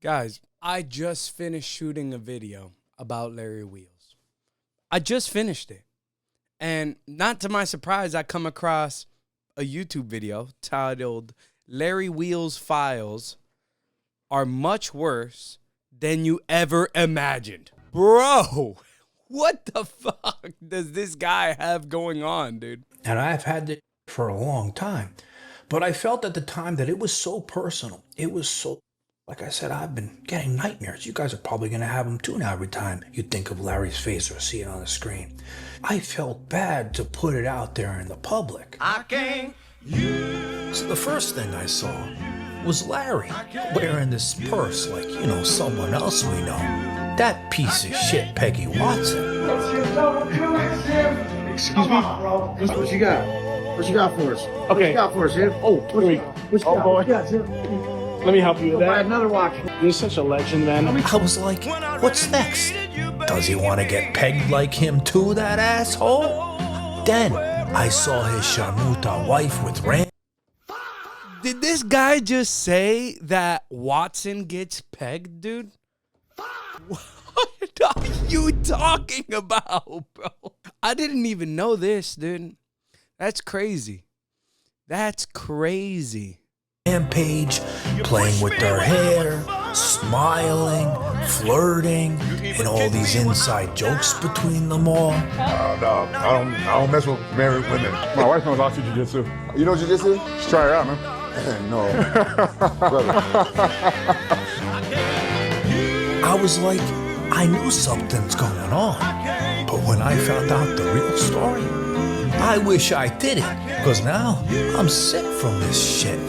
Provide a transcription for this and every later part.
Guys, I just finished shooting a video about Larry Wheels. I just finished it. And not to my surprise, I come across a YouTube video titled Larry Wheels Files Are Much Worse Than You Ever Imagined. Bro, what the fuck does this guy have going on, dude? And I've had it for a long time. But I felt at the time that it was so personal. It was so, like I said, I've been getting nightmares. You guys are probably going to have them too now every time you think of Larry's face or see it on the screen. I felt bad to put it out there in the public. So the first thing I saw was Larry wearing this purse like, you know, someone else we know. That piece of shit, Peggy Watson. Excuse me? What you got? What you got for us? Okay. What you got for us, Jim? Oh, wait. What you got, Jim? Let me help you with Buy that. another watch. You're such a legend, man. I was like, what's next? Does he want to get pegged like him too, that asshole? Then I saw his Shamuta wife with Rand. Did this guy just say that Watson gets pegged, dude? What are you talking about, bro? I didn't even know this, dude. That's crazy. That's crazy. Rampage, playing with their hair, smiling, flirting, and all these inside jokes between them all. Dog, I don't mess with married women. My wife knows how to jiu-jitsu. You know jiu-jitsu? Just try it out, man. No. Brother. I was like, I knew something's going on. But when I found out the real story, I wish I didn't, because now I'm sick from this shit.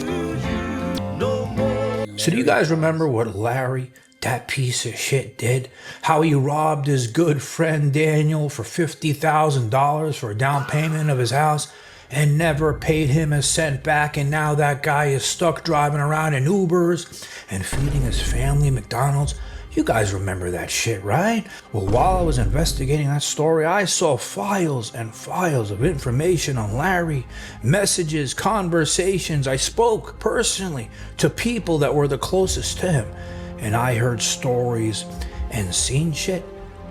So do you guys remember what Larry, that piece of shit, did? How he robbed his good friend Daniel for $50,000 for a down payment of his house and never paid him a cent back, and now that guy is stuck driving around in Ubers and feeding his family McDonald's? You guys remember that shit, right? Well, while I was investigating that story, I saw files and files of information on Larry, messages, conversations. I spoke personally to people that were the closest to him, and I heard stories and seen shit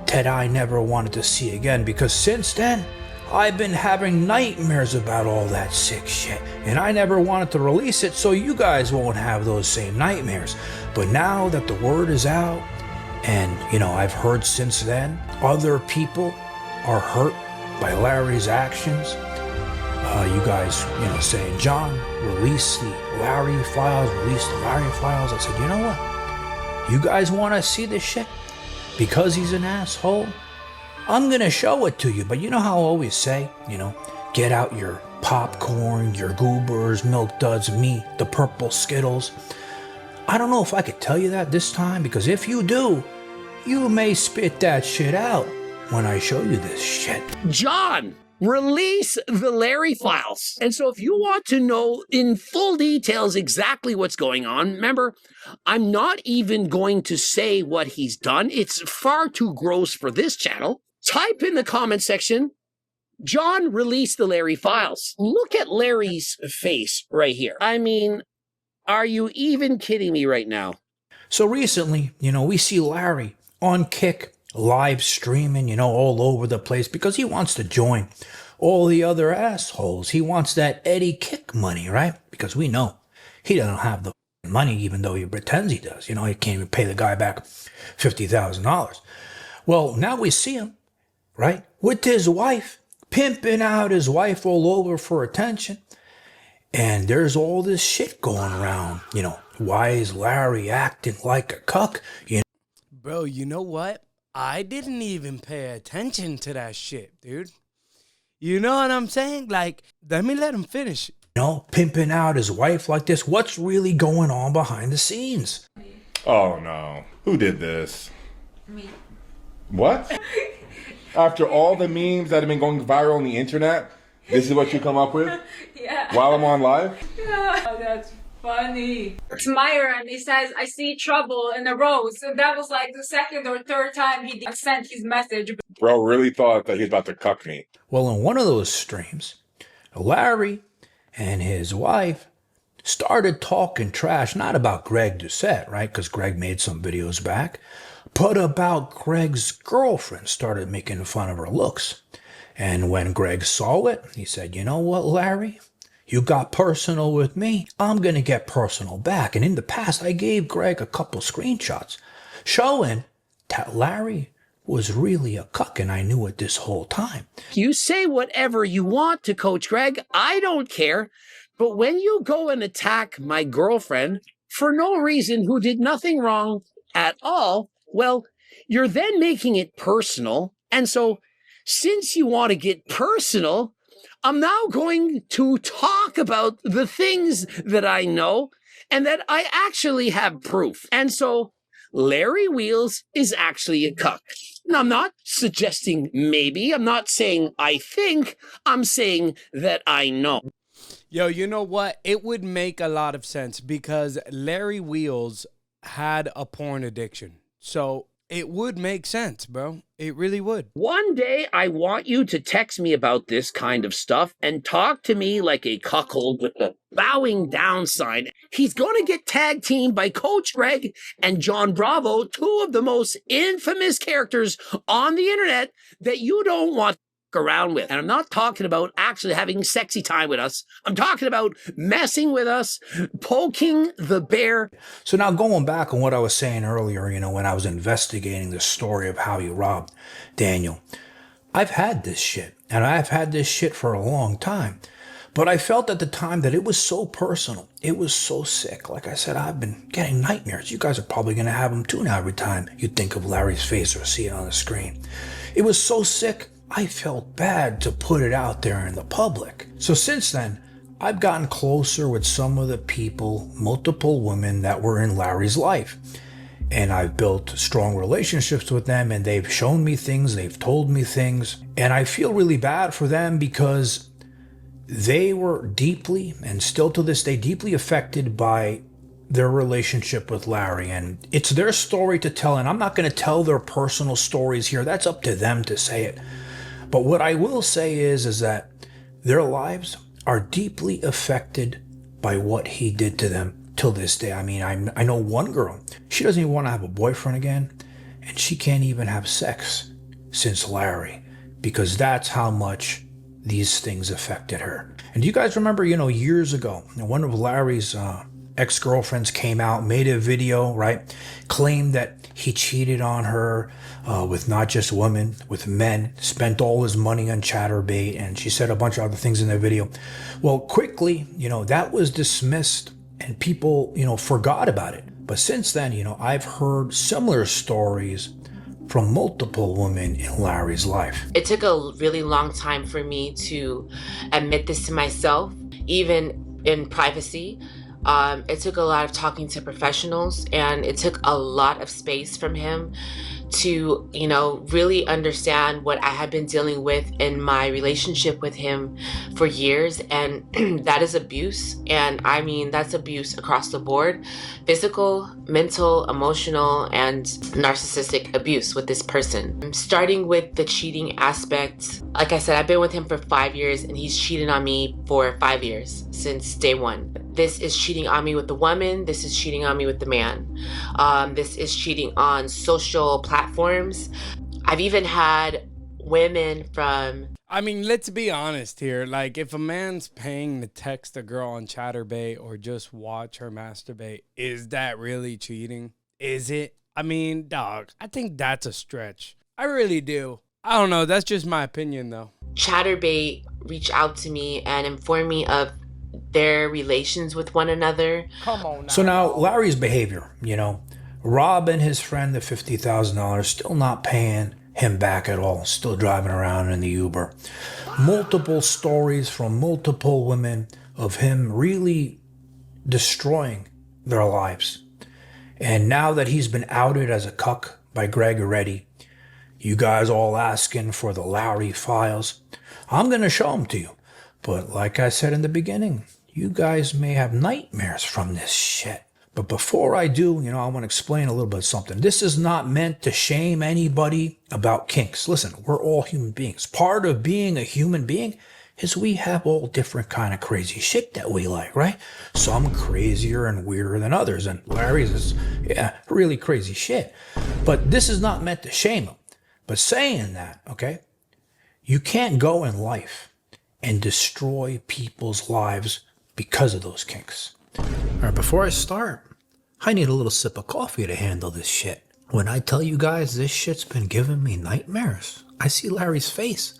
that I never wanted to see again, because since then, I've been having nightmares about all that sick shit, and I never wanted to release it so you guys won't have those same nightmares. But now that the word is out, and, you know, I've heard since then, other people are hurt by Larry's actions. You guys, you know, saying, John, release the Larry files, release the Larry files. I said, you know what? You guys want to see this shit? Because he's an asshole? I'm going to show it to you. But you know how I always say, you know, get out your popcorn, your goobers, milk duds, me, the purple Skittles. I don't know if I could tell you that this time, because if you do, you may spit that shit out when I show you this shit. John, release the Larry files. And so if you want to know in full details exactly what's going on, remember, I'm not even going to say what he's done. It's far too gross for this channel. Type in the comment section, John, release the Larry files. Look at Larry's face right here. I mean, are you even kidding me right now? So recently, you know, we see Larry on Kick live streaming, you know, all over the place because he wants to join all the other assholes. He wants that Eddie Kick money, right? Because we know he doesn't have the money, even though he pretends he does. You know, he can't even pay the guy back $50,000. Well, now we see him, right, with his wife, pimping out his wife all over for attention. And there's all this shit going around, you know. Why is Larry acting like a cuck? You know? Bro, you know what? I didn't even pay attention to that shit, dude. You know what I'm saying? Like, let him finish. You know, pimping out his wife like this. What's really going on behind the scenes? Oh no. Who did this? Me. What? After all the memes that have been going viral on the internet, this is what you come up with? Yeah. While I'm on live? Yeah. Oh, that's funny. It's Myron. He says, I see trouble in the rose. So that was like the second or third time he sent his message. Bro really thought that he was about to cuck me. Well, in one of those streams, Larry and his wife started talking trash, not about Greg Doucette, right? Because Greg made some videos back, but about Greg's girlfriend, started making fun of her looks. And when Greg saw it, he said, you know what, Larry? You got personal with me, I'm going to get personal back. And in the past, I gave Greg a couple screenshots showing that Larry was really a cuck, and I knew it this whole time. You say whatever you want to Coach Greg. I don't care. But when you go and attack my girlfriend for no reason, who did nothing wrong at all, well, you're then making it personal. And so since you want to get personal, I'm now going to talk about the things that I know and that I actually have proof. And so Larry Wheels is actually a cuck. Now, I'm not suggesting maybe. I'm not saying I think. I'm saying that I know. Yo, you know what? It would make a lot of sense because Larry Wheels had a porn addiction. So it would make sense, bro. It really would. One day, I want you to text me about this kind of stuff and talk to me like a cuckold with the bowing down sign. He's going to get tag teamed by Coach Greg and John Bravo, two of the most infamous characters on the internet that you don't want around with. And I'm not talking about actually having sexy time with us. I'm talking about messing with us, poking the bear. So now going back on what I was saying earlier, you know, when I was investigating the story of how you robbed Daniel, I've had this shit, and I've had this shit for a long time. But I felt at the time that it was so personal. It was so sick. Like I said, I've been getting nightmares. You guys are probably going to have them too now every time you think of Larry's face or see it on the screen. It was so sick, I felt bad to put it out there in the public. So since then, I've gotten closer with some of the people, multiple women that were in Larry's life. And I've built strong relationships with them, and they've shown me things, they've told me things. And I feel really bad for them because they were deeply, and still to this day, deeply affected by their relationship with Larry. And it's their story to tell, and I'm not going to tell their personal stories here. That's up to them to say it. But what I will say is that their lives are deeply affected by what he did to them till this day. I mean, I know one girl, she doesn't even want to have a boyfriend again, and she can't even have sex since Larry, because that's how much these things affected her. And do you guys remember, you know, years ago, one of Larry's ex-girlfriends came out, made a video, right? Claimed that he cheated on her with not just women, with men, spent all his money on Chatterbait, and she said a bunch of other things in the video. Well, quickly, you know, that was dismissed and people, you know, forgot about it. But since then, you know, I've heard similar stories from multiple women in Larry's life. It took a really long time for me to admit this to myself, even in privacy. It took a lot of talking to professionals, and it took a lot of space from him to, you know, really understand what I had been dealing with in my relationship with him for years. And that is abuse. And I mean, that's abuse across the board: physical, mental, emotional, and narcissistic abuse with this person. Starting with the cheating aspect, like I said, I've been with him for 5 years, and he's cheated on me for 5 years, since day one. This is cheating on me with the woman. This is cheating on me with the man. This is cheating on social platforms. I've even had women from... I mean, let's be honest here. Like, if a man's paying to text a girl on Chatterbait or just watch her masturbate, is that really cheating? Is it? I mean, dog, I think that's a stretch. I really do. I don't know. That's just my opinion, though. Chatterbait reach out to me and inform me of their relations with one another. Come on now. So now Larry's behavior, you know, robbing his friend the $50,000, still not paying him back at all, still driving around in the Uber. Multiple stories from multiple women of him really destroying their lives. And now that he's been outed as a cuck by Greg already, you guys all asking for the Larry files. I'm going to show them to you. But like I said in the beginning, you guys may have nightmares from this shit. But before I do, you know, I want to explain a little bit of something. This is not meant to shame anybody about kinks. Listen, we're all human beings. Part of being a human being is we have all different kind of crazy shit that we like, right? Some crazier and weirder than others, and Larry's is, yeah, really crazy shit. But this is not meant to shame him. But saying that, okay, you can't go in life and destroy people's lives because of those kinks. All right, before I start, I need a little sip of coffee to handle this shit. When I tell you guys this shit's been giving me nightmares, I see Larry's face,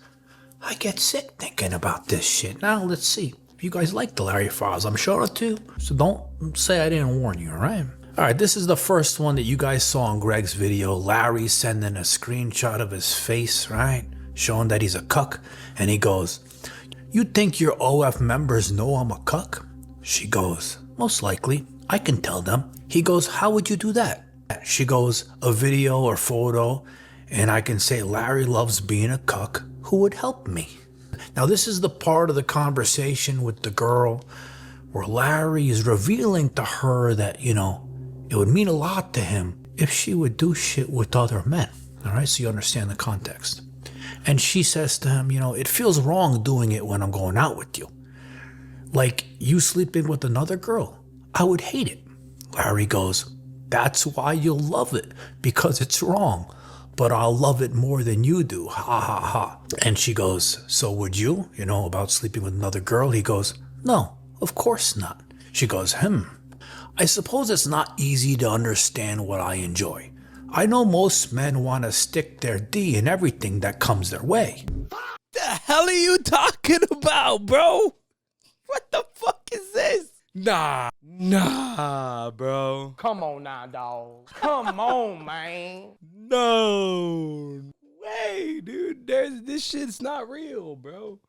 I get sick thinking about this shit. Now let's see if you guys like the Larry Files. I'm sure it too, so don't say I didn't warn you, all right? All right, this is the first one that you guys saw in Greg's video. Larry sending a screenshot of his face, right? Showing that he's a cuck. And he goes, "You think your OF members know I'm a cuck?" She goes, "Most likely. I can tell them." He goes, "How would you do that?" She goes, "A video or photo, and I can say Larry loves being a cuck. Who would help me?" Now this is the part of the conversation with the girl where Larry is revealing to her that, you know, it would mean a lot to him if she would do shit with other men. All right, so you understand the context. And she says to him, you know, "It feels wrong doing it when I'm going out with you. Like you sleeping with another girl. I would hate it." Larry goes, "That's why you'll love it, because it's wrong. But I'll love it more than you do. Ha ha ha." And she goes, "So would you, you know, about sleeping with another girl?" He goes, "No, of course not." She goes, "I suppose it's not easy to understand what I enjoy. I know most men want to stick their D in everything that comes their way." The hell are you talking about, bro? What the fuck is this? Nah, bro. Come on now, dog. Come on, man. No way, dude. This shit's not real, bro.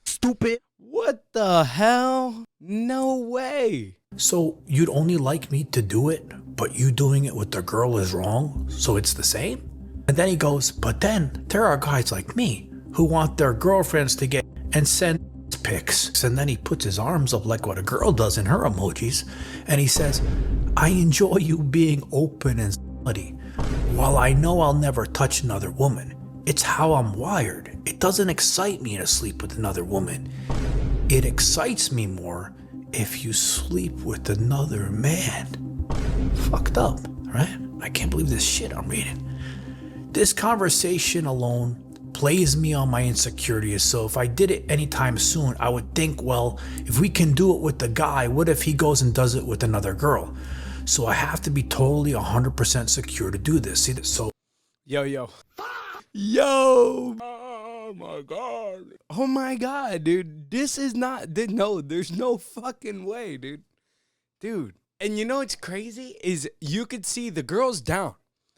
Stupid. What the hell? No way. "So you'd only like me to do it, but you doing it with the girl is wrong, so it's the same?" And then he goes, "But then there are guys like me who want their girlfriends to get and send pics." And then he puts his arms up like what a girl does in her emojis, and he says, "I enjoy you being open and slutty. While I know I'll never touch another woman, it's how I'm wired. It doesn't excite me to sleep with another woman. It excites me more if you sleep with another man." Fucked up, right? I can't believe this shit I'm reading. This conversation alone plays me on my insecurities, so if I did it anytime soon, I would think, well, if we can do it with the guy, what if he goes and does it with another girl? So I have to be totally 100% secure to do this. See, so Yo. Oh my god. Oh my god, dude. This is not. No, there's no fucking way, dude. Dude. And you know what's crazy is you could see the girl's down.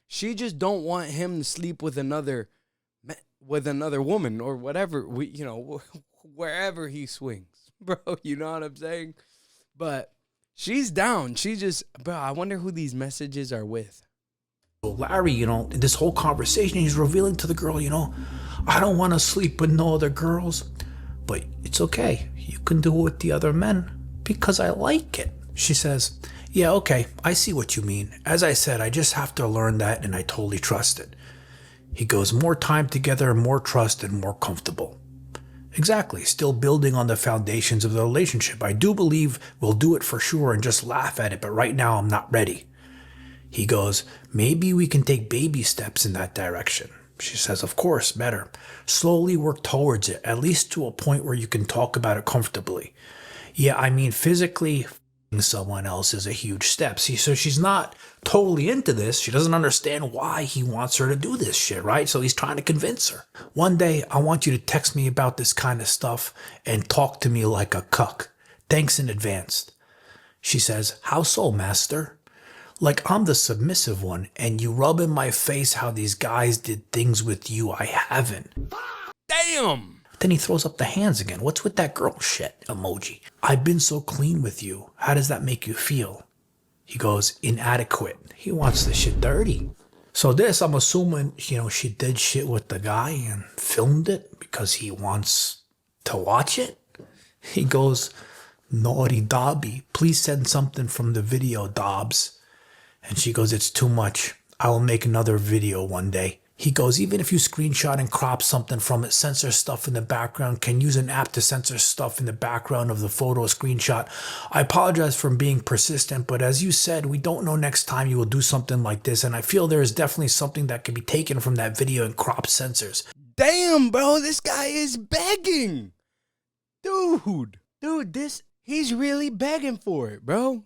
She just don't want him to sleep with another woman or whatever. Wherever he swings, bro. You know what I'm saying? But she's down. She just, bro. I wonder who these messages are with. Larry, you know, in this whole conversation, he's revealing to the girl, you know, "I don't want to sleep with no other girls, but it's okay. You can do it with the other men because I like it." She says, "Yeah, okay, I see what you mean. As I said, I just have to learn that, and I totally trust it." He goes, "More time together, more trust, and more comfortable." Exactly, still building on the foundations of the relationship. I do believe we'll do it for sure and just laugh at it, but right now I'm not ready. He goes, "Maybe we can take baby steps in that direction." She says, "Of course, better. Slowly work towards it, at least to a point where you can talk about it comfortably." Yeah, I mean, physically someone else is a huge step. See, so she's not totally into this. She doesn't understand why he wants her to do this shit, right? So he's trying to convince her. "One day, I want you to text me about this kind of stuff and talk to me like a cuck. Thanks in advance." She says, "How so, master? Like I'm the submissive one, and you rub in my face how these guys did things with you I haven't." Damn! Then he throws up the hands again. "What's with that girl shit emoji? I've been so clean with you. How does that make you feel?" He goes, "Inadequate." He wants the shit dirty. So this, I'm assuming, you know, she did shit with the guy and filmed it because he wants to watch it. He goes, "Naughty Dobby, please send something from the video, Dobbs." And she goes, "It's too much. I will make another video one day. He goes, even if you screenshot and crop something from it, censor stuff in the background, can use an app to censor stuff in the background of the photo screenshot. I apologize for being persistent, but as you said, we don't know next time you will do something like this. And I feel there is definitely something that can be taken from that video and crop censors. Damn, bro, this guy is begging. Dude, he's really begging for it, bro.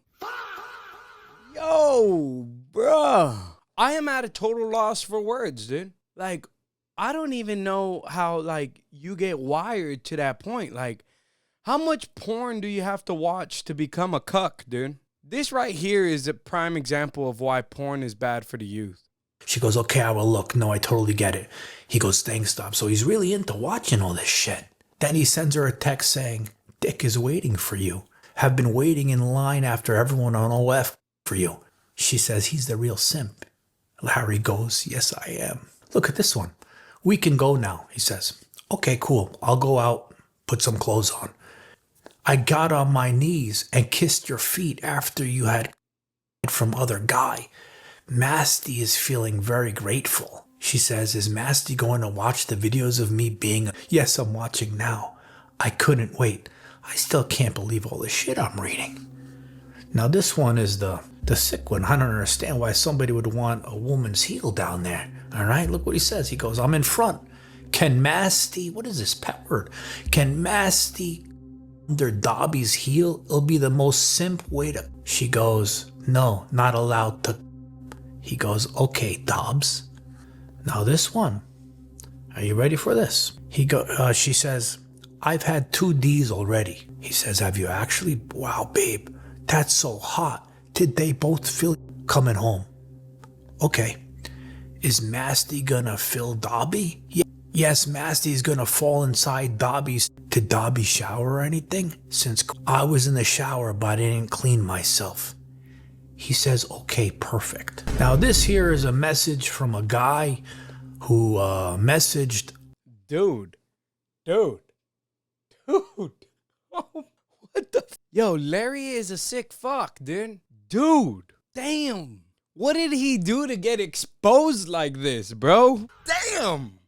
Yo, bro. I am at a total loss for words, dude. Like, I don't even know how, like, you get wired to that point. Like, how much porn do you have to watch to become a cuck, dude? This right here is a prime example of why porn is bad for the youth. She goes, okay, I will look. No, I totally get it. He goes, thanks, stop. So he's really into watching all this shit. Then he sends her a text saying, Dick is waiting for you. Have been waiting in line after everyone on OF for you. She says he's the real simp. Larry goes, yes, I am. Look at this one. We can go now, he says. Okay, cool. I'll go out, put some clothes on. I got on my knees and kissed your feet after you had from other guy. Masty is feeling very grateful. She says, is Masty going to watch the videos of me being... Yes, I'm watching now. I couldn't wait. I still can't believe all the shit I'm reading. Now this one is the sick one. I don't understand why somebody would want a woman's heel down there. All right, look what he says. He goes, I'm in front. Can Masty, what is this pet word? Can Masty under Dobby's heel? It'll be the most simp way to... She goes, no, not allowed to... He goes, okay, Dobbs. Now this one, are you ready for this? She says, I've had 2 Ds already. He says, have you actually? Wow, babe, that's so hot. Did they both feel coming home? Okay. Is Masty gonna fill Dobby? Yes, Masty's gonna fall inside Dobby's. Did Dobby shower or anything? Since I was in the shower, but I didn't clean myself. He says, okay, perfect. Now this here is a message from a guy who messaged. Dude. Oh, what the? Yo, Larry is a sick fuck, dude. Dude, damn. What did he do to get exposed like this, bro? Damn.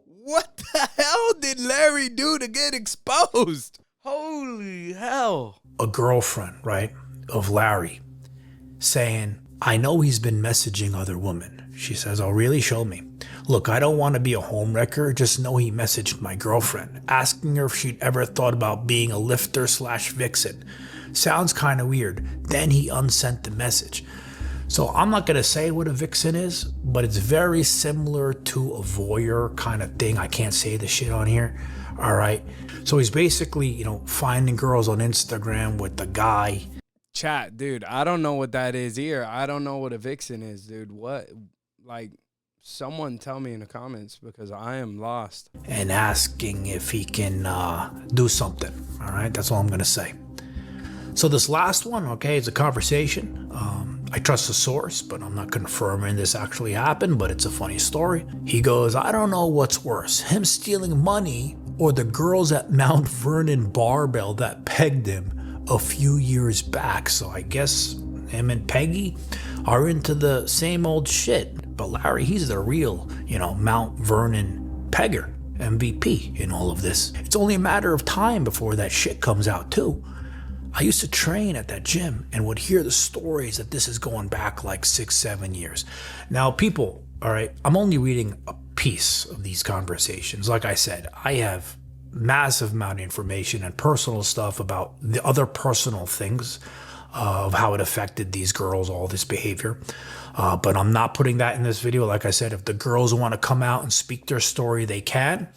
What the hell did Larry do to get exposed? Holy hell. A girlfriend, right, of Larry, saying, I know he's been messaging other women. She says, oh, really? Show me. Look, I don't want to be a homewrecker. Just know he messaged my girlfriend, asking her if she'd ever thought about being a lifter/vixen. Sounds kind of weird. Then he unsent the message. So I'm not going to say what a vixen is, but it's very similar to a voyeur kind of thing. I can't say the shit on here. All right. So he's basically, finding girls on Instagram with the guy. Chat, dude, I don't know what that is here. I don't know what a vixen is, dude. What? Like, someone tell me in the comments because I am lost. And asking if he can do something. All right. That's all I'm going to say. So this last one, okay, is a conversation. I trust the source, but I'm not confirming this actually happened, but it's a funny story. He goes, I don't know what's worse, him stealing money or the girls at Mount Vernon barbell that pegged him a few years back. So I guess him and Peggy are into the same old shit. But Larry, he's the real, Mount Vernon pegger, MVP in all of this. It's only a matter of time before that shit comes out too. I used to train at that gym and would hear the stories that this is going back like 6-7 years. Now, people, all right, I'm only reading a piece of these conversations. Like I said, I have massive amount of information and personal stuff about the other personal things of how it affected these girls, all this behavior. But I'm not putting that in this video. Like I said, if the girls want to come out and speak their story, they can.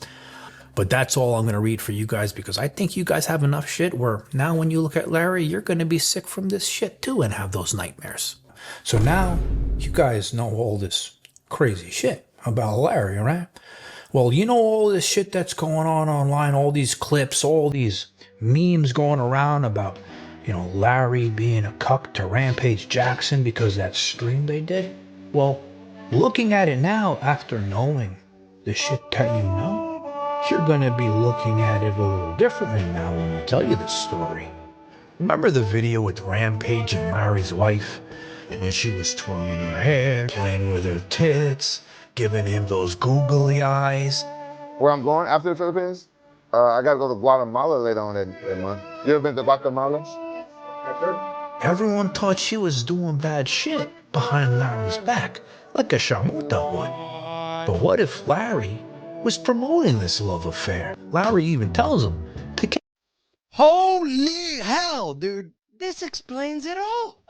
But that's all I'm going to read for you guys because I think you guys have enough shit where now when you look at Larry, you're going to be sick from this shit too and have those nightmares. So now you guys know all this crazy shit about Larry, right? Well, all this shit that's going on online, all these clips, all these memes going around about, Larry being a cuck to Rampage Jackson because that stream they did. Well, looking at it now after knowing the shit that you know, you're going to be looking at it a little differently now when we tell you this story. Remember the video with Rampage and Larry's wife? And she was twirling her hair, playing with her tits, giving him those googly eyes. Where I'm going after the Philippines? I gotta go to Guatemala later on that month. You ever been to Guatemala? Everyone thought she was doing bad shit behind Larry's back, like a shamuta would. But what if Larry was promoting this love affair? Larry even tells him to get. Holy hell, dude. This explains it all.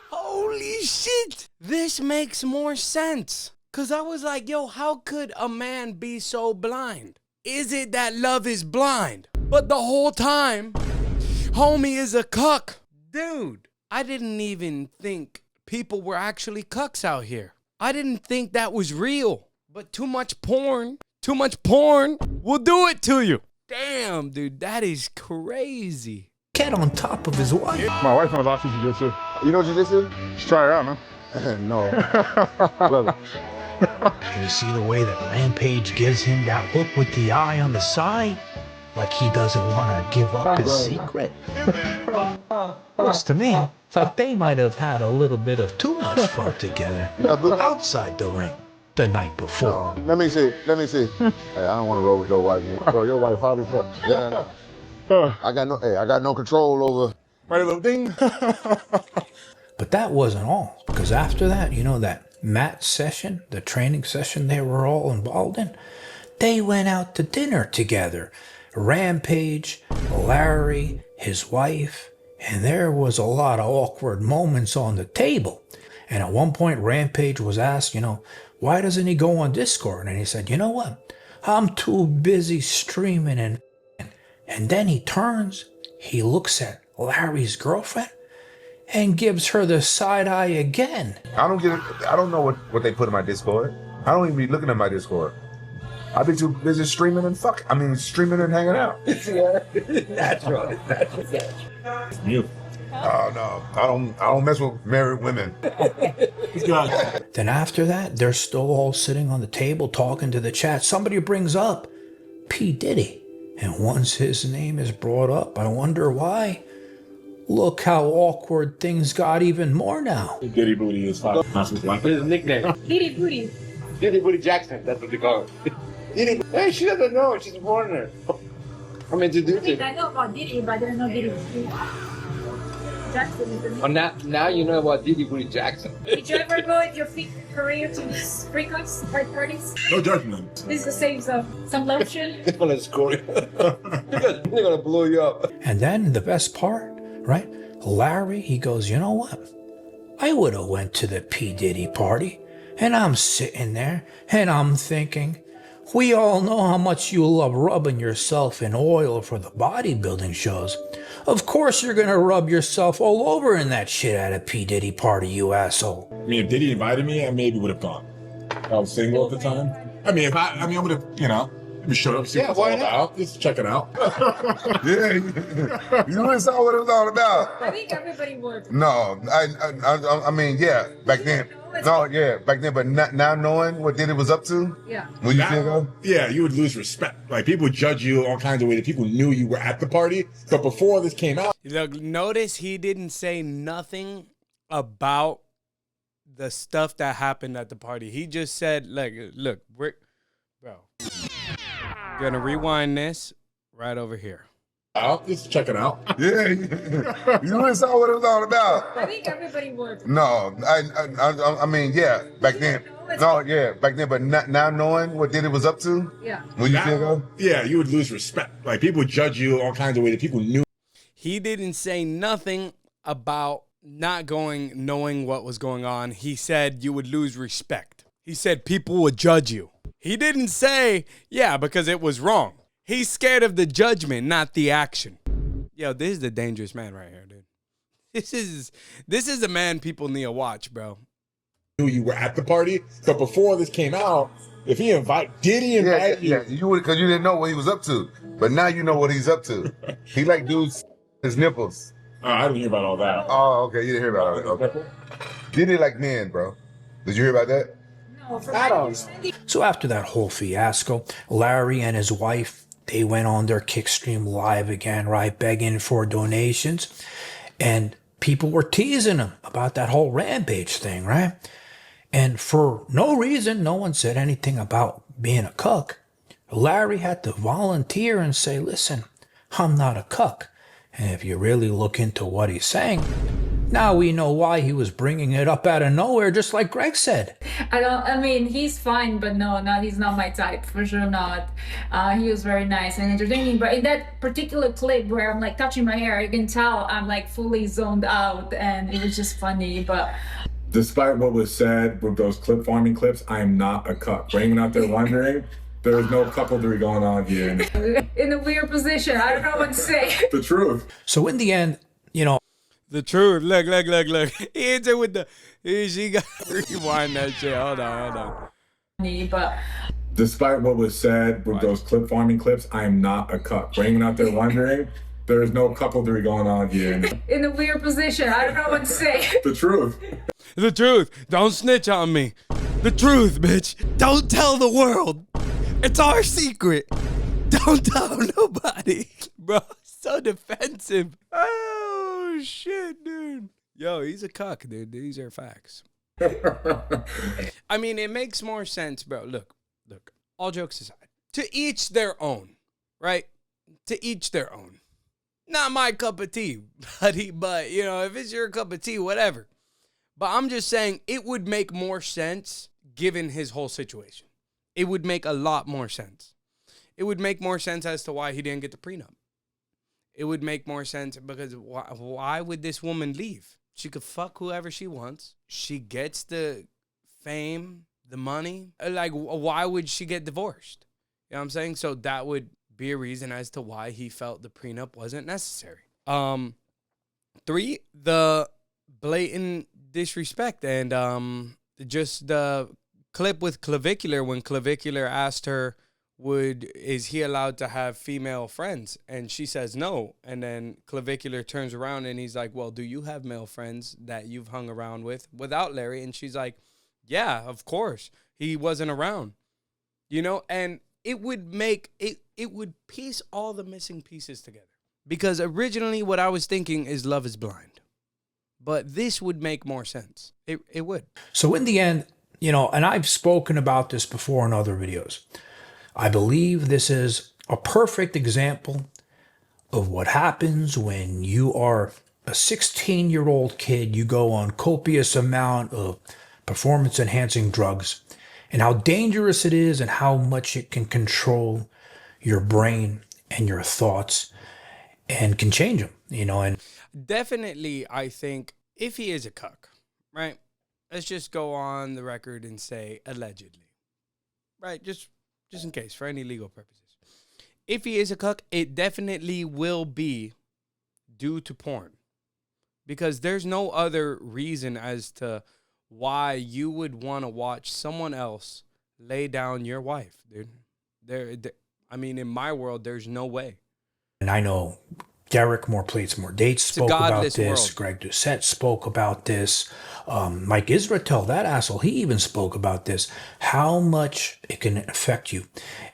Holy shit. This makes more sense. Cause I was like, yo, how could a man be so blind? Is it that love is blind? But the whole time, homie is a cuck. Dude, I didn't even think people were actually cucks out here. I didn't think that was real. But too much porn will do it to you. Damn, dude, that is crazy. Get on top of his wife. My wife knows lots of jiu-jitsu. You know jiu-jitsu? Just try it out, man. No. Love it. You see the way that Rampage gives him that look with the eye on the side? Like he doesn't want to give up his secret. Looks to me like they might have had a little bit of too much fun together outside the ring the night before. Let me see. Hey, I don't want to roll with your wife. Bro, your wife hot as fuck. Yeah, I got no control over. Right, a little ding. But that wasn't all, because after that, you know, that mat session, the training session they were all involved in, they went out to dinner together. Rampage, Larry, his wife, and there was a lot of awkward moments on the table. And at one point, Rampage was asked, you know, why doesn't he go on Discord? And he said, you know what? I'm too busy streaming. And then he turns, he looks at Larry's girlfriend and gives her the side eye again. I don't get it. I don't know what they put in my Discord. I don't even be looking at my Discord. I've been too busy streaming and streaming and hanging out. Natural. You. Oh no, I don't mess with married women. Then after that, they're still all sitting on the table talking to the chat. Somebody brings up P. Diddy. And once his name is brought up, I wonder why. Look how awkward things got even more now. Diddy Booty is fine. That's his nickname. Diddy Booty. Diddy Booty Jackson, that's what they call it. Diddy, hey, she doesn't know, she's a foreigner. I'm introducing. I know about Diddy, but I didn't know Diddy Booty. Jackson is the name. Oh, now you know about Diddy Booty Jackson. Did you ever go with your career to breakups, parties? No judgment. This is the same some lotion. They're gonna score you. They're gonna blow you up. And then the best part, right? Larry, he goes, you know what? I would have went to the P. Diddy party. And I'm sitting there and I'm thinking, we all know how much you love rubbing yourself in oil for the bodybuilding shows. Of course you're gonna rub yourself all over in that shit at a P. Diddy party, you asshole. I mean, if Diddy invited me, I maybe would have gone. I was single at the time. I mean, I would have, maybe showed up, see what it's all about. Just check it out. Yeah, you really saw what it was all about. I think everybody would. No, I mean, yeah, back then. No, yeah, back then, but now knowing what Diddy was up to, yeah. Would you still go? Yeah, you would lose respect. Like, people would judge you all kinds of ways. People knew you were at the party. But before this came out. Look, notice he didn't say nothing about the stuff that happened at the party. He just said, look, we're, bro, gonna rewind this right over here. Just check it out. Yeah, you really saw what it was all about. I think everybody would. No, I mean, yeah, back then. No, yeah, back then, but now knowing what Diddy was up to, yeah. Would you still go? Yeah, you would lose respect. Like, people would judge you all kinds of ways. People knew. He didn't say nothing about not going, knowing what was going on. He said you would lose respect. He said people would judge you. He didn't say, yeah, because it was wrong. He's scared of the judgment, not the action. Yo, this is the dangerous man right here, dude. This is a man people need to watch, bro. Knew you were at the party, but before this came out, if he Diddy invite you? Yeah, you would, because you didn't know what he was up to. But now you know what he's up to. He like dudes, his nipples. I didn't hear about all that. Oh, okay, you didn't hear about all that. Okay. Diddy like men, bro. Did you hear about that? No, for my understanding. So after that whole fiasco, Larry and his wife, they went on their Kickstream Live again, right, begging for donations. And people were teasing him about that whole Rampage thing, right? And for no reason, no one said anything about being a cuck. Larry had to volunteer and say, listen, I'm not a cuck. And if you really look into what he's saying, now we know why he was bringing it up out of nowhere, just like Greg said. I mean, he's fine, but no, he's not my type, for sure not. He was very nice and entertaining, but in that particular clip where I'm like touching my hair, you can tell I'm like fully zoned out, and it was just funny, but... Despite what was said with those clip farming clips, I am not a cuck. For anyone out there wondering, there is no couplery going on here. In a weird position, I don't know what to say. The truth. So in the end, you know, the truth. Look. He hits it with the. She got to rewind that shit. Hold on. But despite what was said with those clip farming clips, I am not a cuck. For anyone out there wondering, there is no couplery going on here. In a weird position, I don't know what to say. The truth. The truth. Don't snitch on me. The truth, bitch. Don't tell the world. It's our secret. Don't tell nobody. Bro, so defensive. Oh, shit, dude. Yo, he's a cuck, dude. These are facts. I mean, it makes more sense, bro. Look. All jokes aside. To each their own, right? To each their own. Not my cup of tea, buddy, but, you know, if it's your cup of tea, whatever. But I'm just saying it would make more sense given his whole situation. It would make a lot more sense. It would make more sense as to why he didn't get the prenup. It would make more sense because why would this woman leave? She could fuck whoever she wants. She gets the fame, the money. Like, why would she get divorced? You know what I'm saying? So that would be a reason as to why he felt the prenup wasn't necessary. 3, the blatant disrespect and just the clip with Clavicular when Clavicular asked her, is he allowed to have female friends? And she says no. And then Clavicular turns around and he's like, well, do you have male friends that you've hung around with without Larry? And she's like, yeah, of course. He wasn't around. You know, and it would make it would piece all the missing pieces together. Because originally what I was thinking is Love is Blind. But this would make more sense. It would. So in the end, you know, and I've spoken about this before in other videos, I believe this is a perfect example of what happens when you are a 16-year-old kid, you go on copious amount of performance-enhancing drugs, and how dangerous it is and how much it can control your brain and your thoughts and can change them, you know. And definitely, I think if he is a cuck, right? Let's just go on the record and say allegedly, right? Just in case, for any legal purposes. If he is a cuck, it definitely will be due to porn. Because there's no other reason as to why you would want to watch someone else lay down your wife, dude. I mean, in my world, there's no way. And I know Derek More Plates, More Dates spoke about this. World. Greg Doucette spoke about this. Mike Israetel, that asshole, he even spoke about this. How much it can affect you.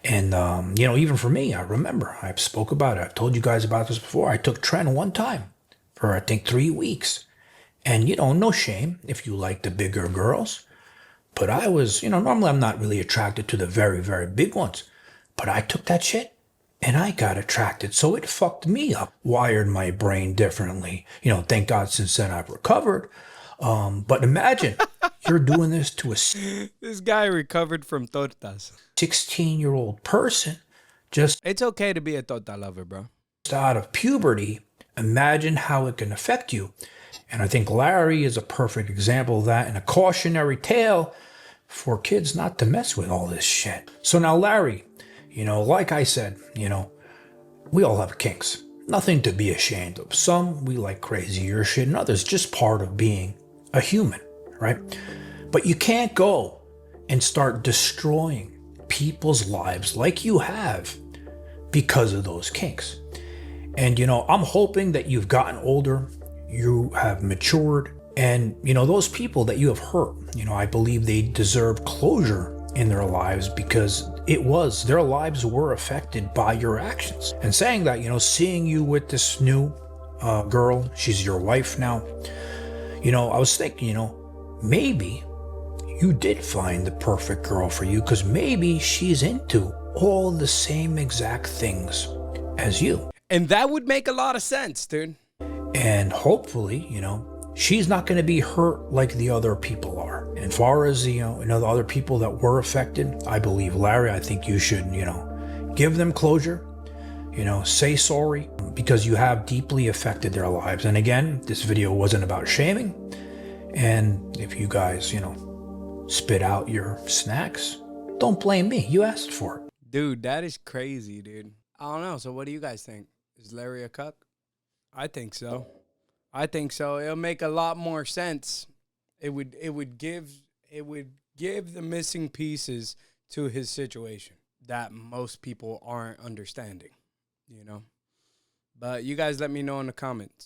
And, you know, even for me, I remember, I spoke about it. I've told you guys about this before. I took Tren one time for, I think, 3 weeks. And, you know, no shame if you like the bigger girls. But I was, you know, normally I'm not really attracted to the very, very big ones. But I took that shit. And I got attracted, so it fucked me up, wired my brain differently. You know, thank God since then I've recovered. But imagine you're doing this to a... This guy recovered from tortas. 16-year-old person just... It's okay to be a torta lover, bro. Out of puberty, imagine how it can affect you. And I think Larry is a perfect example of that and a cautionary tale for kids not to mess with all this shit. So now, Larry... You know, like I said, you know, we all have kinks. Nothing to be ashamed of. Some we like crazier shit and others just part of being a human, right? But you can't go and start destroying people's lives like you have because of those kinks. And, you know, I'm hoping that you've gotten older, you have matured, and, you know, those people that you have hurt, you know, I believe they deserve closure in their lives because their lives were affected by your actions. And saying that, you know, seeing you with this new girl, she's your wife now, you know, I was thinking, you know, maybe you did find the perfect girl for you, because maybe she's into all the same exact things as you. And that would make a lot of sense, dude. And hopefully, she's not going to be hurt like the other people are. And as far as the other people that were affected, I believe, Larry, I think you should, give them closure, say sorry, because you have deeply affected their lives. And again, this video wasn't about shaming. And if you guys, spit out your snacks, don't blame me. You asked for it. Dude, that is crazy, dude. I don't know. So what do you guys think? Is Larry a cuck? I think so. It'll make a lot more sense. It would give the missing pieces to his situation that most people aren't understanding, But you guys let me know in the comments.